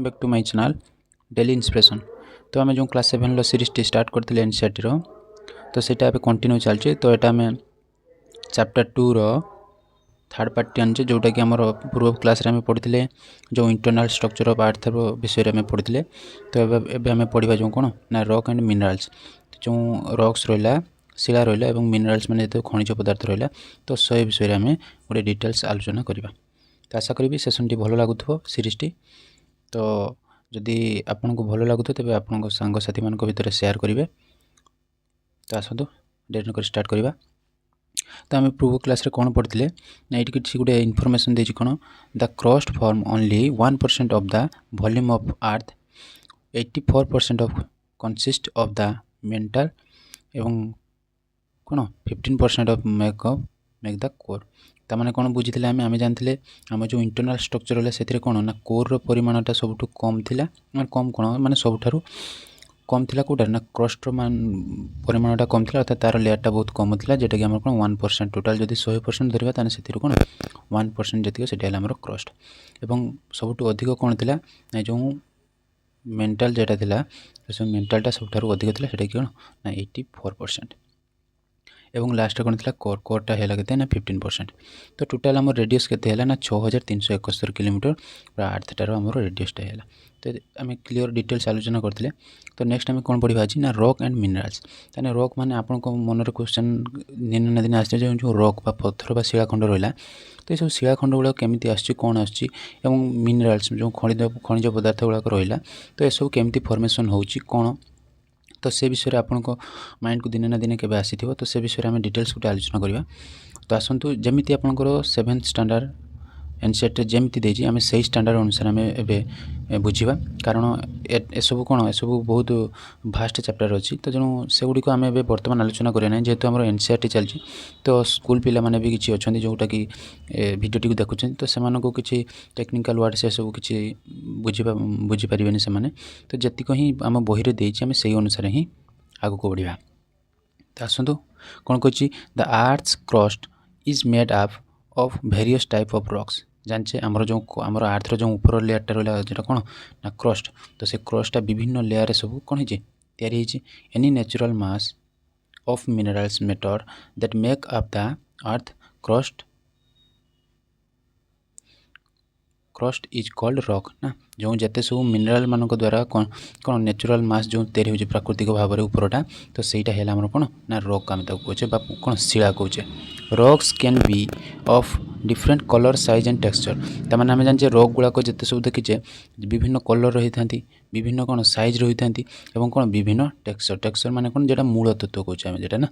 Back to my channel daily inspiration. तो आम जो क्लास 7 सीरीज टी स्टार्ट करते एनसीईआरटी तो सेटा ए कंटिन्यू चलती। तो यहाँ आम चैप्टर 2 रो थर्ड पार्ट आने जोटा कि आम पूर्व क्लास रे पढ़ी जो इंटरनल स्ट्रक्चर ऑफ अर्थ विषय में पढ़ी। तो एबे आम पढ़ा जो कौन ना रॉक एंड मिनरल्स, जो रॉक्स रहा शिला रहा और मिनरल्स मैंने जो खनिज पदार्थ रहा। तो से विषय आम गोटे डिटेल्स आलोचना करवा। तो आशा करी सेसन टी भल लगुव सीरीज टी। तो जदि आपन को भल लगुव तेज आप सांगसाथी मान भर सेयार करेंगे। तो आसतु डेट नक स्टार्ट करवा। तो आम पूर्व क्लास रे कौन पढ़ते ना ये किसी गोटे इनफर्मेशन देती कौन the crust form only 1% of the volume of earth, 84% of consist of the mental एवं कौन 15% ऑफ मेक द कोर। ताने कौन बुझी आम जानते आम जो इंटरनल स्ट्रक्चर है से कौन ना कोर परिमाणटा सबुठ कम थिला, कम कौन माने सबुठारु कम थिला कोटार ना क्रस्ट मान परिमाणटा कम थिला, अर्थात तार लेयरटा बहुत कम थिला जेटा कि हमर कौन 1%। टोटाल जदि 100% धरबा ताने सेतिर कौन 1% जतिक सेटा हमर क्रस्ट। एवं सबुठ अधिक कौन थिला ना जो मेंटल जेटा थिला से मेंटलटा सबुठारु अधिक थिला सेटा कि कौन ना 84%। एवं लास्ट कौन था कोर, कोरटा है के ना 15%। तो टोटाल आम रेडियस के ना 6371 किलोमीटर पूरा अर्थटार आम रेडियसटा है। तो आम क्लीयर डिटेल्स आलोचना करते। तो नेक्स्ट आम कौन पढ़ा आज ना रॉक एंड मिनरल्स। ताने रॉक माने आपन मन क्वेश्चन दिन ना दिन आसते जो रॉक बा पत्थर बा शिलाखंड रहा। तो ये सब शिलाखंड गुड़ा केमी आसुच्ची कौन आसुच्ची एवं मिनरल्स जो खनिज पदार्थ गुड़ाक रहा। तो सब केमी फॉर्मेशन होची कौन, तो से विषय आपन को माइंड को दिने ना दिने के आसी थो। तो से विषय आम डिटेल्स गोटे आलोचना करवा। तो आसतु जमीती आपंकर 7th स्टैंडर्ड एनसीईआरटी जमीती देजी आम से स्टैंडर्ड अनुसार आम ए बुझा, कारण एसबू कौन एसबू बहुत भास्ट चैप्टर अच्छी। तो जो से गुड़िक आम ए बर्तमान आलोचना करना जेहेतु आम एनसीईआरटी चलती। तो स्कूल पिला माने भी किसी अच्छा जोटा कि भिडियोटी को देखुं तो से किसी टेक्निकल वर्ड से सब किसी बुझीपारे से। तो जीक ही आम बही में आम से अनुसार ही आगे को बढ़ा। तो आसतु कौन कही the earth's crust is made up of various type of rocks. जानचे आमर जो आमर आर्थर जो ऊपर लेयरटा रहा जो कौन ना क्रस्ट। तो से क्रस्टा विभिन्न लेयर सब कौन है तैयारी any natural mass of minerals matter that make up the earth crust is called rock ना। जो जिते सब मिनरल मान द्वारा कौन कौन नेचुरल मास जो तैयारी हो प्राकृतिक भाव में उपरटा। तो सहीटा है आम कौन ना रॉक आम कहे कौन शिला कहे। Rocks can be of different colour size and texture. तमाने आम जाने रॉक गुड़ाक जिते सब देखीचे विभिन्न कलर रही था, विभिन्न कौन साइज रही था और कौन विभिन्न टेक्सचर माने कौन जेटा मूल तत्व कहे आम जेटा ना।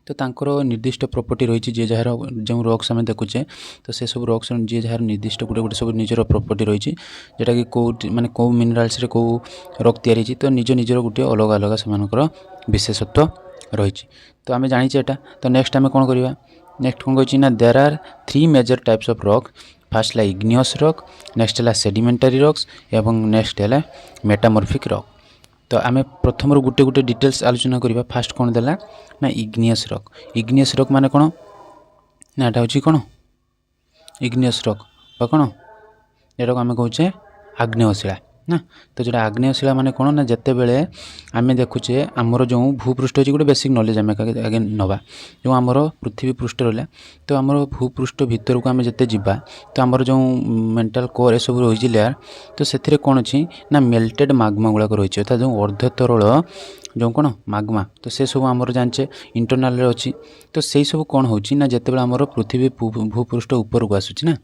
तो तांकर निर्दिष्ट प्रॉपर्टी रही जी जार जो रॉक्स आम देखुचे। तो से सब रॉक्स जी जार निर्दिष्ट गोटे गोटे सब निजर प्रॉपर्टी रही जोटा कि कौ माने कौ मिनरल्स रे कौ रॉक तैयारी। तो निज निजर गोटे अलग अलग से विशेषत्व रही। तो आम जाचे एटा। तो नेक्स्ट आम कौन करवा नेक्स्ट कौन कही ना there are 3 major types of rock. First है इग्नियस रॉक, नेक्स्ट है सेडिमेंटरी रॉक्स एवं नेक्स्ट है मेटामॉर्फिक रॉक। तो आम प्रथम गोटे गोटे डिटेल्स आलोचना करवा। फास्ट कौन देला ना इग्नियस रॉक। इग्नियस रॉक माने कौन ना एटा होची कौन इग्नियस रॉक बा कौन एटा आम कहे आग्नेयशिला ना। तो जो आग्नेयशिला माने कौन ना जिते बड़े आम देखुचे आमर जो भूपृष्ठ अच्छी गोटे बेसिक नॉलेज आम आगे नवा जो आमर पृथ्वी पृष्ठ रहा। तो आमर भूपृष्ठ भितर को आम जिते जावा तो आमर जो मेंटल कोर ए सब रही लेयर। तो से कौन अच्छी ना मेल्टेड माग्मा गुड़ाक रही अर्थात जो अर्ध तरल जो कौन माग्मा। तो से सब आमर जाने इंटरनाल अच्छी। तो से सब कौन हो जिते बड़े आमर पृथ्वी भूपृष्ठ ऊपर को आसूँ ना।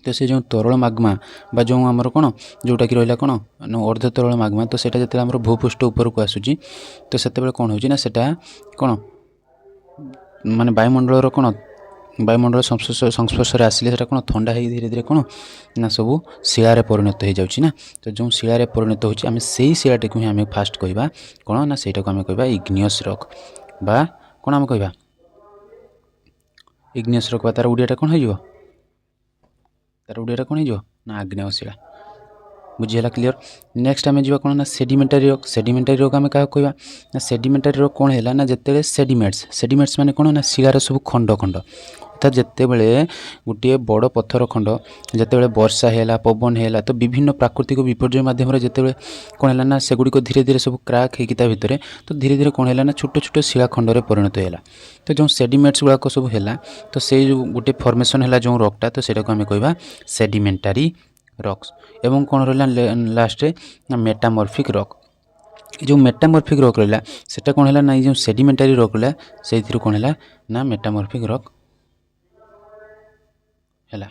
तो से जो तरल माग्मा बा जो आमर कौन जोटा कि रहा कौन अर्ध तरल माग्मा। तो सेटा जिते आमर भूपृष्ठ ऊपर को आसूँ तो से कौन हो सेटा कौन माने वायुमंडल कौन वायुमंडल संस्पर्श आसिले से कौन ठंडा है धीरे धीरे कौन ना सब शिलार परिणत हो जाऊँ ना। तो जो शिलार परिणत होमें से शिलाटी को ही आम फास्ट कहवा कौन ना सहीटा को आम कहवा इग्नियस रॉक बा कौन आम कहवा इग्नियस रॉक बा तार ओडियाटा कौन हो तार ओडियाटा कौन हो ना आग्नेयशिला। बुझीगला क्लियर। नेक्स्ट आम जा कौन ना सेडिमेंटरी रॉक। सेडिमेंटरी रॉक आम क्या कहवा ना सेडिमेंटरी रॉक कौन है ना जिते सेडिमेंट्स माने कौन ना शिलार सब खंड खंड अर्थात जितेबले गोटे बड़ पत्थर खंड जितेबले वर्षा है पवन है तो विभिन्न प्राकृतिक विपर्य मध्यम जितेबले कौन है ना सेगुड़ी धीरे धीरे सब क्राक होता भितर तो धीरे धीरे कौन है ना छोट छोट शिला खंड में परिणत है तो जो सेडिमेंट्स गुड़ाक सब है तो से जो गोटे फॉर्मेशन है जो रॉकटा तो सेटा को आम कह सेडिमेंटारी रॉक्स एवं कौन रहा लास्ट मेटामॉर्फिक रॉक जो मेटामॉर्फिक रॉक रहा सेटा कौन है ना जो सेडिमेंटारी रॉक रहा से कौन है ना मेटामॉर्फिक रॉक है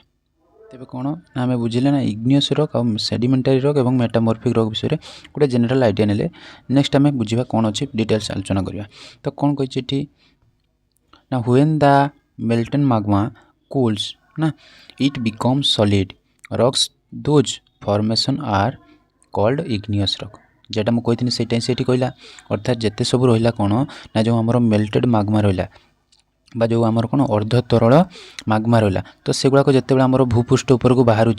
तेज कौन ना आम बुझे ना इग्नियस रॉक और सेडिमेंटारी रॉक और मेटामॉर्फिक रॉक विषय में गोटे जनरल आइडिया ने नेक्स्ट आम बुझा कौन अच्छी डिटेल्स आलोचना करवा तो कौन कही ना व्हेन द मेल्टेन magma cools ना it becomes solid rocks those formation are called igneous rock जेटा मुझे कही से कहला अर्थात जिते सब रहा कौन ना जो आम मेल्टेड magma रहा बा जो आमर कौन अर्ध तरल magma रहा तो सेगुड़ाक जिते आम भूपृष्ठ उपर को बाहर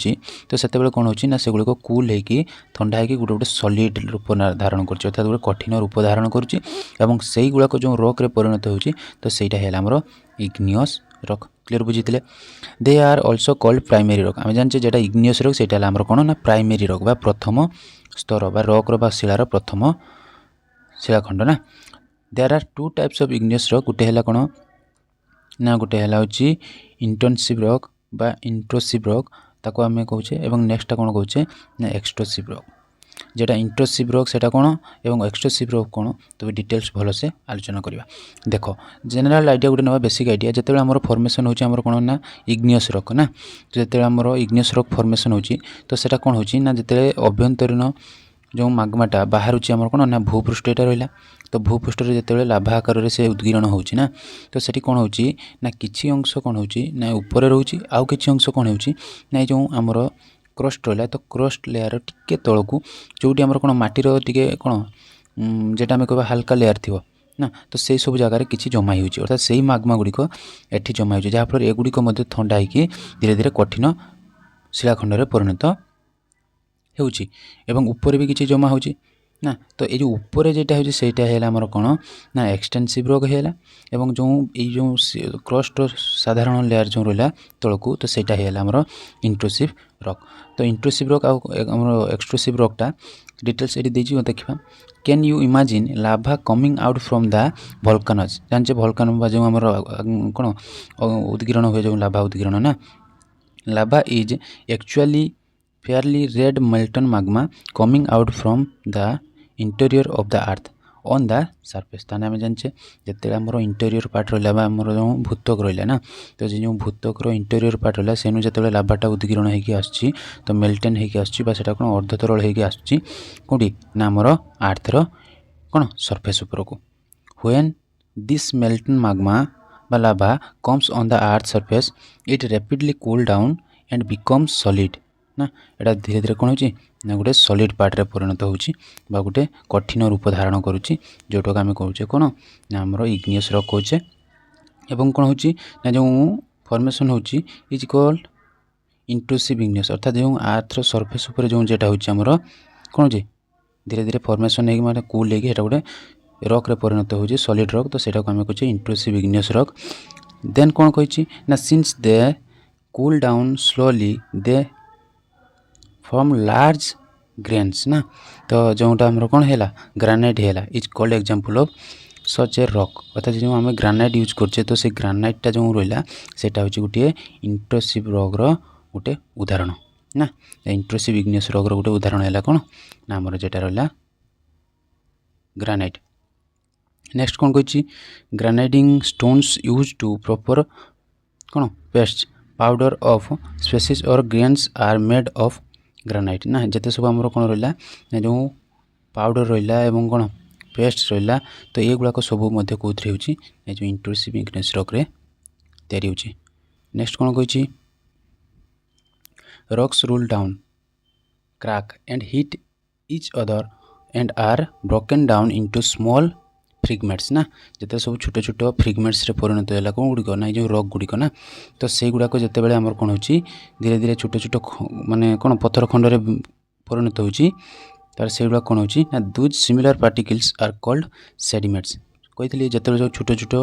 तो से कौन होना सेगुड़िक कूल होगी ठंडा होगी गोटे गोटे सॉलिड रूप धारण कर अर्थात गोटे कठिन रूप धारण कर गुड़ाक जो रॉक रे परिणत होची तो सहीटा है आमर इग्नियस रॉक क्लियर बुझीते they are also called primary rock आम जानचे जेटा इग्नियस रॉक सेटा आमर कौन ना प्राइमरी रॉक बा प्रथम स्तर बा रॉक रो बा शिलार प्रथम शिलाखंड ना there are two types of igneous rock गोटे है कौन ना गोटे है इंटर्नशिप रॉक बा इंट्रोसिव रॉक ताको आम कहे एवं नेक्स्ट कौन कहे ना एक्सट्रोसिव रॉक जेटा इंट्रोसिव रॉक सेटा कौन एवं एक्सट्रोसिव रॉक कौन तो डिटेल्स भल से आलोचना करवा देख जनरल आइडिया गोटे ना बेसिक आइडिया जिते आम फॉर्मेशन होची कौन ना इग्नियस रॉक ना जिते आम इग्नियस रॉक फॉर्मेशन होची तो सेटा कौन होची ना जिते अभ्यंतरीण जो माग्माटा बाहर आमर कौन ना भूपृष्ठ यहाँ रहा तो भूपृष्ठ जिते लाभा आकार से उद्गीरण होची ना तो सेठी कौन होची ना किछि अंश कौन होची ना ऊपर रोची आउ किछि अंश कौन होची ना जो आमर क्रस्ट रहा तो क्रस्ट लेयर टिके तलू जोटी आमर कौन माटीर टिके कौन जेटा आम कह हाल्का लेयर थी ना तो से सब जगार किसी जमा होची अर्थात से माग्मा गुड़िक एठी जमा होची जहाँफल एगुड़िक ठंडा होगी धीरे धीरे कठिन शिलाखंड में परिणत होची एवं ऊपर भी किसी जमा होची ना तो ये जो ऊपर जेटा होची सेटा है आमर कौन ना एक्सटेंसिव रॉक है एवं जो ये क्रस्ट साधारण लेयर जो रहा तलकू तो सेटा है आमर इंट्रोसिव रॉक तो इंट्रोसिव रॉक आमर एक्सट्रोसिव रॉकटा डिटेल्स ये देखिए देखा can you imagine lava coming out from the volcanoes जानचे वोल्केनो जो आमर कौन उद्गीरण हुए जो लाभा उद्गीरण ना लाभा is actually fairly red molten magma coming out from the interior of the earth on the surface ताने आम जानचे जिते आमर इंटेरियर पार्ट रहा आमर जो भूतक रहा ना तो जो भूतक इंटेरियर पार्ट रहा सेनु जो लाभाटा उद्गीरण होगी आसुची तो मेल्टेन होगी आसुची कौन अर्धतरल होगी आसुची कौटी ना आमर आर्थर कौन सरफेस उपरको व्हेन दिस मेल्टेन magma बा लाभा comes on the earth surface it rapidly cool down and becomes solid ना एटा धीरे धीरे कौन होची ना गोटे सॉलिड पार्ट रे परिणत होची बा गोटे कठिन रूप धारण करुची जोटा आम कहूचे कौन ना आमर इग्नियस रॉक कहूचे एवं कौन होची ना जो फॉर्मेशन होची इज कॉल्ड इंट्रूसिव इग्नियस अर्थात जो आर्थर सरफेस उपर जो जेटा होची आमर कौन होची धीरे धीरे फॉर्मेशन होगी मतलब कूल होगी एटा गोटे रॉक रे परिणत होची सॉलिड रॉक तो सेटा को आम कहूचे इंट्रूसिव इग्नियस रॉक देन कौन कही ना since they cool down slowly they form large grains ना तो जोटा आमर कौन है ग्रानाइट है is called example of such a rock अर्थात जो आम ग्रानाइट यूज करछे तो से ग्रानाइटा जो रहा सेटा होची गोटे इंट्रोसिव रॉक रो गोटे उदाहरण ना इंट्रोसिव इग्नियस रॉक रो गोटे उदाहरण है कौन ना आमर जेटा रहा ग्रानाइट नेक्स्ट कौन कही grinding stones used to prepare कौन पेस्ट पाउडर ऑफ स्पेसीज और grains are made of granite ना जिते सब आमर कौन रहा जो पाउडर रहा एवं कौन पेस्ट रहा तो ये गुड़ाक सब कौन हो जो इंट्रूसिव इग्नियस रॉक रे तैयारी होची नेक्स्ट कौन कही rocks roll down crack and hit each other and are broken down into small fragments ना जिते सब छोट छोट फ्रिगमेंट्स रे परिणत है कौन गुड़िक ना जो रॉक गुड़िक ना तो से गुड़ाक जिते बड़े आमर कौन होची धीरे धीरे छोट छोट माने कौन पत्थर खंड रे परिणत होची तार से गुड़ा कौन होची ना those similar particles are called sediments କହିଥିଲି ଯେତେବେଳେ ଯେଉଁ ଛୋଟ ଛୋଟ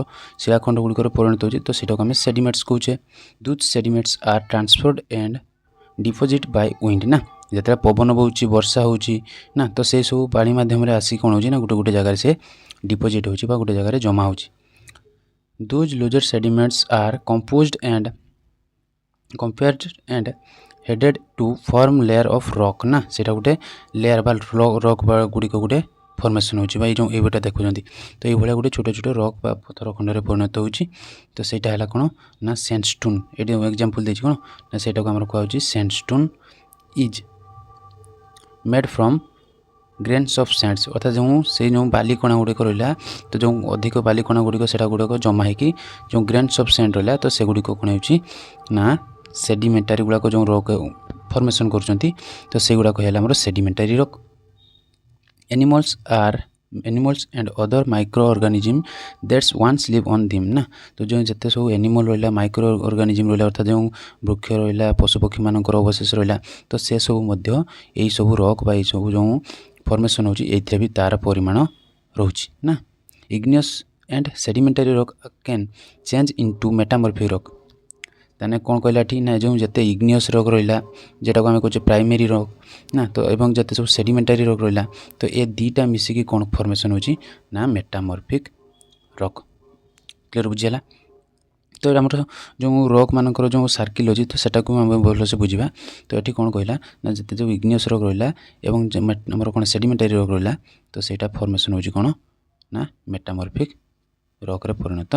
ଶିଳାଖଣ୍ଡ ଗୁଡ଼ିକରେ ପରିଣତ ହେଉଛି ତ ସେଇଟାକୁ ଆମେ ସେଡ଼ିମେଣ୍ଟସ୍ କହୁଛେ। These sediments are transferred and deposit by wind ना जिते पवन बोची वर्षा होची ना तो से सब पानी माध्यम आसी कौन हो गोटे गोटे जगह से डिपोजिट होची बा गोटे जगह जमा होची। Those looser sediments are composed and compared and headed to form layer of rock ना सेटा गोटे लेयर बा रॉक गुड़िक गोटे फॉर्मेशन होची बा जो एटा देखुं तो ये गोटे छोट छोट रॉक बा पत्थर खंड परिणत होची। तो सेटा है कौन ना सैंडस्टोन ये एग्जांपल देछि कौन ना सेटा को हमर कहउची sandstone is made from grains of sands अर्थात जो बालिकणा गुड़िक रहा तो जो अधिक बालिकणा गुड़िक सेटा गुड़िक जमा होगी जो ग्रेन्स ऑफ सैंड रहा तो से गुड़िक कौन होची ना सेडिमेंटारी गुड़ाक जो रॉक फॉर्मेशन करछंती तो से गुड़ाक है हमर sedimentary rock. Animals and other micro organism that's once live on them ना तो जो जिते सब एनिमल रहा माइक्रो ऑर्गेनिज्म रहा अर्थात जो वृक्ष रहा पशुपक्षी मानकर अवशेष रहा तो से सब यही सब रॉक बा सब जो फॉर्मेशन होती भी तार परिमाण रोची ना। Igneous and sedimentary rock can change into metamorphic rock ताने कौन कहला ठीक ना जो जिते इग्नियस रॉक रहा जेटा को आम कहे प्राइमरी रॉक ना तो एवं जिते सब सेडिमेंटारी रॉक रहा तो ये दीटा मिसिकी कौन फॉर्मेशन होची ना मेटामॉर्फिक रॉक। क्लियर बुझीगला। तो आम जो रॉक मानकर जो सर्किल अच्छी तो सेटा को आम भलसे बुझा तो ये कौन कहला ना जिते जो इग्नियस रॉक रहा एवं आमर कौन सेडिमेंटारी रॉक रहा तो सेटा फॉर्मेशन होची कौन ना मेटामॉर्फिक रॉक रे परिणत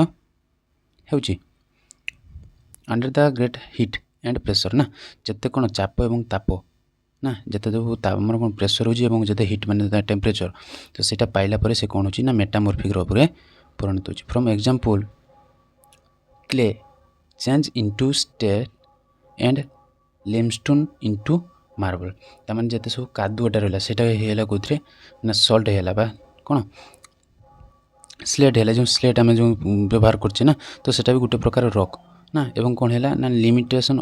होची। Under the great hit and pressure ना जिते कौन चाप एवं ताप ना जिते जो आमर कौन प्रेशर हो जिते हिट माने टेम्परेचर तो सेटा पाइला परे से कौन होची ना मेटामॉर्फिक रॉक रे परिणत होची। From example clay change into slate and limestone into marble तामान जिते सब कादुआटा रहा सेटा हेला कोथरे ना सल्ट हेला बा कौन स्लेट है जो स्लेट आम जो व्यवहार करछे ना तो सेटा भी गोटे प्रकार रॉक ना एवं कौन है ना लिमिटेशन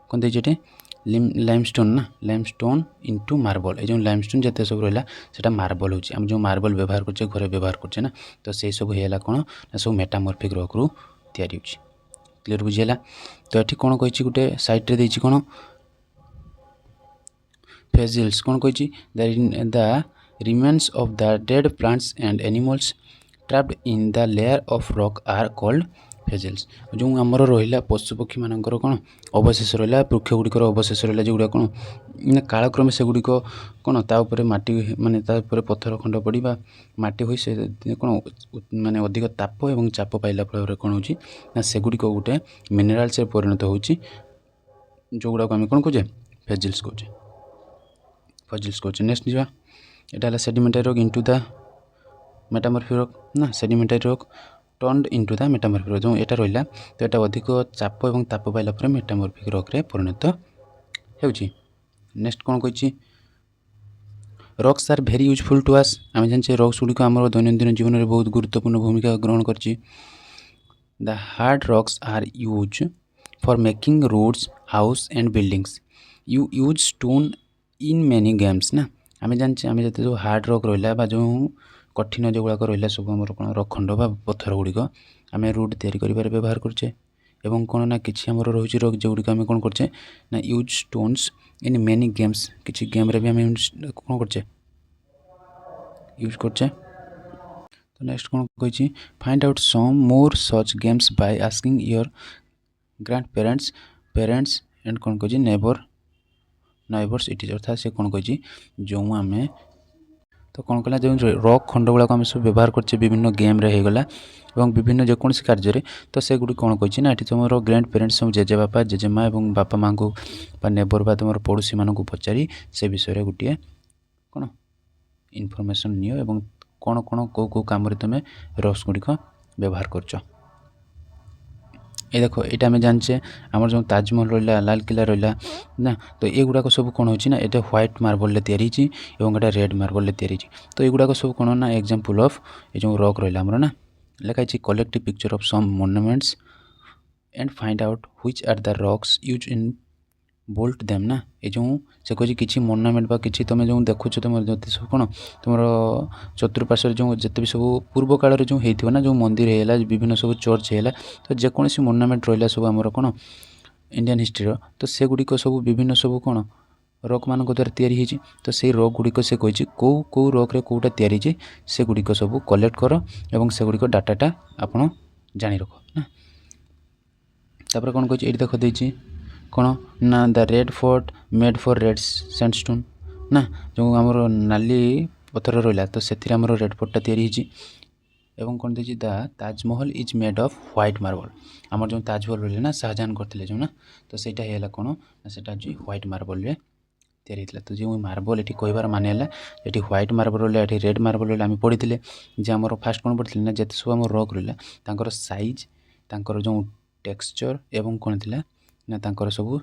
कौन देते लाइमस्टोन ना लाइमस्टोन इनटू मार्बल ये लाइमस्टोन जिते सब रहा सेटा मार्बल होची आम जो मार्बल व्यवहार करछे घरे व्यवहार करछे ना तो से सब है कौन ना सब मेटामॉर्फिक रॉक रु तैयारी होची। क्लियर बुझीगला। तो ये कौन कही गोटे साइड रे देछि कौन फेजिल्स कौन कही the remains of the dead plants and animals trapped in the layer of rock are called fossils जो आमर रहा पशुपक्षी मानकर कौन अवशेष रहा वृक्ष गुड़िकर अवशेष रहा जो गुड़ा कौन ना कालक्रमे से गुड़िक कौन तापर माटी माने तापर पत्थर खंड पड़ी माटी हो कौन माने अधिक ताप एवं चाप पाइला फल कौन हो ना सेगुड़िक गोटे मिनेराल्स परिणत हो जो गुड़ा आम कौन कहे फेजिल्स कहे फेजिल्स कहे। नेक्स्ट जा यहाँ sedimentary rock into the metamorphic rock ना sedimentary rock turned into the metamorphic rock जो एटा रहा तो यहाँ अधिक चाप एवं ताप पाइला पर मेटामॉर्फिक रॉक रे परिणत होची। नेक्स्ट कौन कही rocks are very useful to us आम जाने रॉक्स गुड़िक आम दैनंदिन जीवन में बहुत गुरुत्वपूर्ण भूमिका ग्रहण करछि। The hard rocks are use for making roads house and buildings you use stone in many games ना आम जाने आम जो हार्ड रॉक रहा जो कठिन जो गुड़ाक रहा सब आम कौन रखंड बा पत्थर गुड़िक आम रोड तैयारी कर व्यवहार करछे एवं कौन ना किसी आम रही रॉक जो गुड़िक आम कौन करछे ना use stones in many games किसी गेम रे भी आम कौन करछे यूज करछे। तो नेक्स्ट कौन कही find out some more such games by asking your grand parents and कौन कही नेबर्स इट इज अर्थात से कौन कही जो आम तो कौन कला जो रॉक खंड गुड़ाक आम सब व्यवहार करछे विभिन्न गेम रे होगला एवं विभिन्न जेकोसी कार्य तो से गुड़ी कौन कही ना ये तुम ग्रैंड पेरेंट्स जेजे बापा जेजेमा और बापा माँ को नेबर बा तुम पड़ोशी मानू पचारि से विषय गोटे कौन इनफॉरमेशन नियो एवं कौन कौन कौ कम तुम रॉक्स गुड़िक व्यवहार करछ। ये देखो ये आम जाने आमर जो ताजमहल रहा लाल किला रहा ना तो ये गुड़ाक सब कौन होची ना ये व्हाइट मार्बल तैयारी एवं रेड मार्बल तैयारी तो ये गुड़ाक सब कौन ना एग्जांपल ऑफ ये जो रॉक रहा आमर ना लिखाई collective picture of some monuments and find out which are the rocks use in built them ना ये जो से कह कि मोर्नामेंट बा कि तुम जो देखुच तुम जो सब कौन तुम चतुर्पार्श्व जो जिते भी सब पूर्व काल जो होता ना जो मंदिर है विभिन्न सब चर्च है तो जेकोसी मोर्नामेंट रहा सब आमर कौन इंडियन हिस्ट्री तो से गुड़िक सब विभिन्न सब कौन रॉक मान द्वारा तैयारी होती तो से रॉक गुड़िक से कही कौ रॉक्रे कौटा तैयारी से गुड़िक सब कलेक्ट कर और से गुड़िक डाटाटा आपड़ जानी रख ना तापर कौन कही ये देख देती कौन ना the red fort made for red sandstone ना जो आमर नाली पत्थर रहा तो से रेड फोर्टा तैयारी एवं कौन देखिए the Taj Mahal is made of white marble आमर जो ताजमहल रहा ना शाहजहान करते जो ना तो सहीटा है कौन ना से व्हाइट मार्बल रे तैयारी होता तो जो मार्बल ये कहबार माने ये व्हाइट मार्बल रहा ये रेड मार्बल रहा आम पढ़ी जे आम फास्ट कौन पढ़ी ना जिते सब आम रॉक रहा साइज तांकर जो टेक्सचर एवं कौन थी ना तांकर सब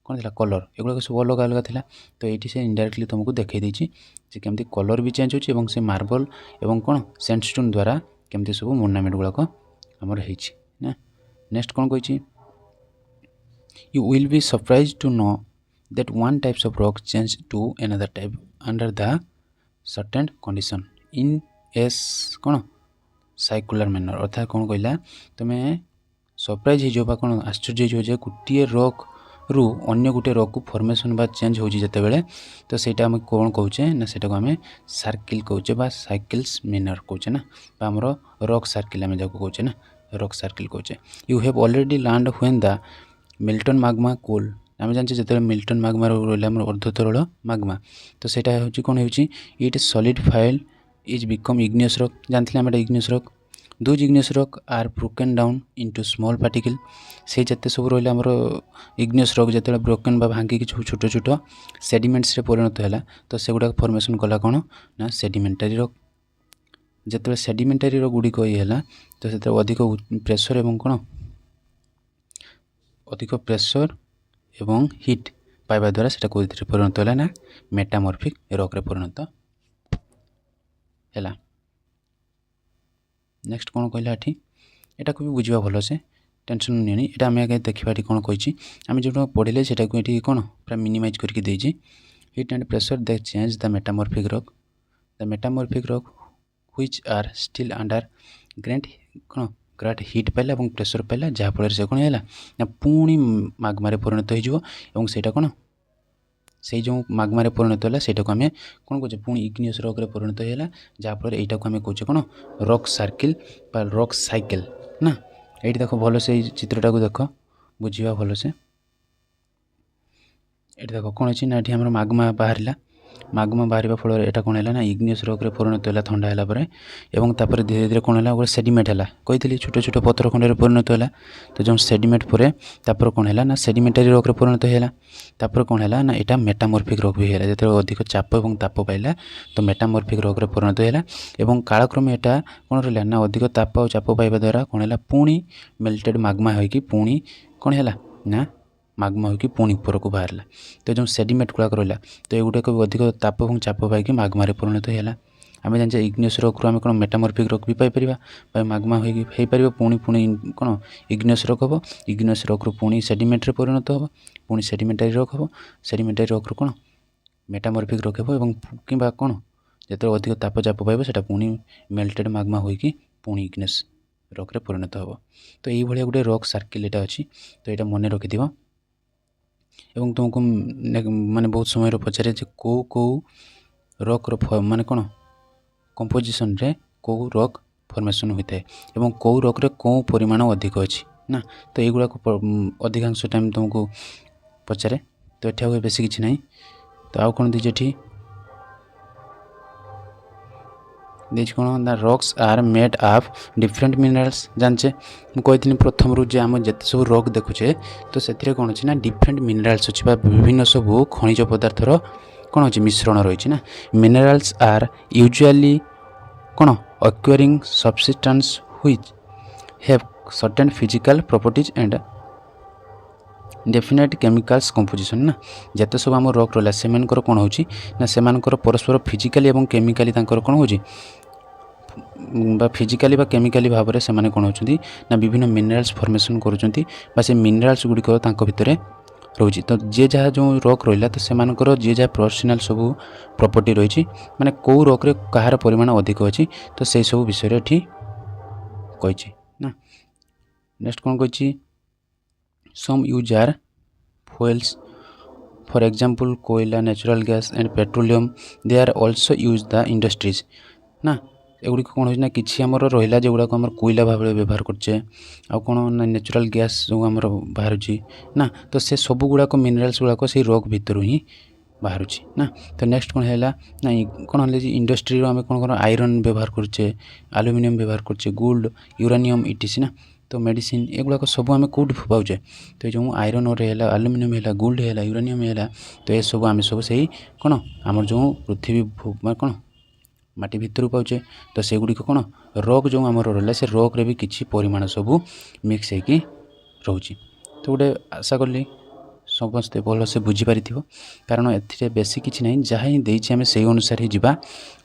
कौन थी कलर एगुड़ा सब अलग अलग था तो ये से इनडायरेक्टली तुमको देखई देछि जे केमती कलर भी चेंज होछि एवं से मार्बल एवं कौन सैंडस्टोन द्वारा केमती सब मोर्नामेंट गुड़ाक आमर होइछि ना नेक्स्ट कौन कही you will be surprise to know that one types of rock change to another type under the certain condition in a कौन साइकुलर मैनर अर्थात कौन कहला तुम्हें सरप्राइज हो कौन आश्चर्य हो गोटे रॉक रु अन्य गोटे रॉक को फॉर्मेशन बा चेंज हो जिते तो सेटा आम कौन कहचे ना सेटा को आम सर्किल कहचे बा साइकिल्स मैनर कहचे ना आमर रॉक सर्किल आम जाको कहचे ना रॉक सर्किल कहचे you have already learned when the molten magma cool आम जानते जो मिल्टन माग्मा रहा अर्धतरल माग्मा तो सेटा हूँ कौन हो it solidifies is become igneous rock जानते आम igneous rock those igneous rock are broken down into small particle से जिते सब रहा आमर इग्नियस रॉक जो ब्रोकन बा भांगिकी छोट छोट सेडिमेंट्स परिणत है तो से गुड़ा फॉर्मेशन कला कौन ना सेडिमेंटारी रॉक जिते सेडिमेंटारी रॉक गुड़िक ये तो से अधिक प्रेशर एवं कौन अधिक प्रेशर एवं हिट पाइबा द्वारा से परिणत है ना मेटामॉर्फिक रॉक रे परिणत है। नेक्स्ट कौन कहला ये यहाँ को भी बुझा भल से टेंशन नहीं यहाँ आम आगे देखा कौन कही आम जो पढ़े से कौन पूरा मिनिमाइज करके देछि heat and pressure they change the metamorphic rock which are still under great कौन ग्रेट हिट पाइला और प्रेशर पाइला जहाँफल से कौन है ना पुणी माग्मारे परिणत हो सेटा कौन से जो माग्मारे परिणत है सेटा को आम कौन कहे पुणी इग्नियस रॉक रे परिणत है जहाँफल यहाँ को आम कहे कौन रॉक सर्किल बा रॉक साइकिल ना ये देख भल से चित्रटा को देख बुझा भल से ये देख कौन अच्छी ना ये माग्मा बाहर फल यहाँ कौन है ना इग्नियस रॉक रे परिणत है ठंडा है एवं तापर धीरे धीरे कौन है सेडिमेंट है कही छोट छोट पत्थर खंड परिणत है तो जो सेडिमेंट पर तापर कौन है ना सेडिमेंटारी रॉक रे परिणत है तापर कौन है ना यहाँ मेटामॉर्फिक रॉक भी है जो अधिक चाप और ताप पाइला तो मेटामॉर्फिक रॉक रे परिणत है कालक्रमे यहाँ कौन रहा ना अधिक ताप और चाप पाइबा द्वारा कौन है पुणी मेल्टेड माग्मा होगी पुणी कौन है ना माग्मा होगी पुणी ऊपर को बाहर तो जो सेडिमेंट गुड़ाक रहा तो ये गुड़ाक अधिक ताप और चाप पाई माग्मारे परिणत है आम जाने इग्नियस रॉक रू आम कौन मेटामॉर्फिक रॉक भी पाइपर माग्मा हो पार पुणी पुणी कौन इग्नियस रॉक हम इग्नियस रॉक रू पुणी सेडिमेंट परिणत हम पुणी सेडिमेंटारी रॉक हम सेडिमेंटारी रॉक रू कौन मेटामॉर्फिक रॉक हम कि कौन जो अधिक ताप चाप पाइब से पुणी मेल्टेड माग्मा होगी पुणी इग्नियस रॉक रे परिणत हम तो ये गोटे रॉक सर्किल यहाँ अच्छी तो यहाँ मन रखि एवं तुमको माने बहुत समय पचारे कौ रॉक रो माने कौन कंपोजिशन रे कौ रॉक फॉर्मेशन होता है एवं कौ रॉक रे कौ परिमाण अधिक अच्छी ना तो युवा अधिकांश टाइम तुमको पचारे तो ये बेस किसी ना तो आउ कौन दीजिए कौन the rocks are made of different minerals जानचे मुझे प्रथम रू आम जिते सब रॉक देखुचे तो से कौन अच्छी ना डिफरेंट मिनरल्स अच्छी विभिन्न सब खनिज पदार्थर कौन अच्छी मिश्रण रही ना मिनरल्स आर यूजुअली कौन acquiring substance which have certain physical properties and definite chemicals composition ना जिते सब आम रॉक रहा से कौन हो परस्पर फिजिकाली और केमिकाली कौन हो फिजिकाली केमिकाली भाव में से कौन होती ना विभिन्न मिनरल्स फॉर्मेशन कर मिनरल्स गुड़िक भितर रोचे। तो जी जहाँ जो रॉक रहा तो से जी जहाँ पर्सनाल सब प्रॉपर्टी रही माने कौ रॉक रे कहार परिमाण अधिक अच्छी तो से सब विषय ये कही ना। नेक्स्ट कौन कही some use are fuels for example कोयला natural gas and petroleum they are also used the industries ना एगुड़ी कौन हो कि आमर रहा जो गुड़ाक आम कोयला भाव व्यवहार करचे आ कौन ना नेचुरल गैस जो आम बाहर ना तो से सब गुड़ाक मिनराल्स गुड़ाक से रॉक भितर ही बाहर ना। तो नेक्स्ट कौन है ना कौन है इंडस्ट्री आम कौन कौन आयरन व्यवहार करचे एल्युमिनियम व्यवहार करचे गोल्ड यूरानियम इटीसी ना। तो मेडिसिन एगुड़ाक सब आम कौट पाचे तो जो आयरन है एल्युमिनियम है गोल्ड है यूरानियम है तो ये सब आम सब से कौन आम जो पृथ्वी कौन माटी भितर पाचे तो से गुड़िक कौन रॉक जो आम रहा से रॉक रे भी किसी परिमाण सब मिक्स होगी रोचे। तो गोटे आशा कली समस्ते भल से बुझीपारि कारण ए बेसी किसी ना जहाँ ही देती आम से अनुसार ही जावा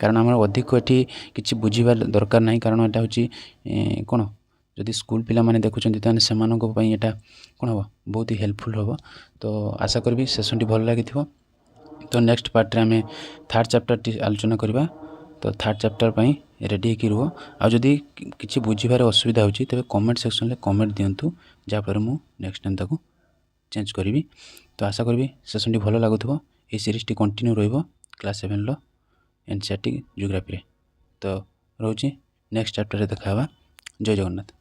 कारण आम अधिक ये कि बुझीबार दरकार ना कारण यहाँ हूँ कौन जदि स्कूल पिला माने देखुं तो से यहाँ कौन हम बहुत ही हेल्पफुल हम। तो आशा करी सेसन टी भल लगी। तो नेक्स्ट पार्ट रे आम थर्ड चैप्टर टी आलोचना करवा। तो थर्ड चैप्टर पर रेडी होकर रुह आ जदि किसी बुझीबार असुविधा होती तेज कमेंट सेक्शन में कमेंट दिंतु जहाँफल मुझे नेक्स्ट टाइम ताको चेंज करी। तो आशा करी सेसन टी भल लगुव ये सीरीज टी कंटिन्यू रहिबो क्लास 7 एनसीईआरटी जियोग्राफी। तो रोचे नेक्स्ट चैप्टर देखा। जय जगन्नाथ।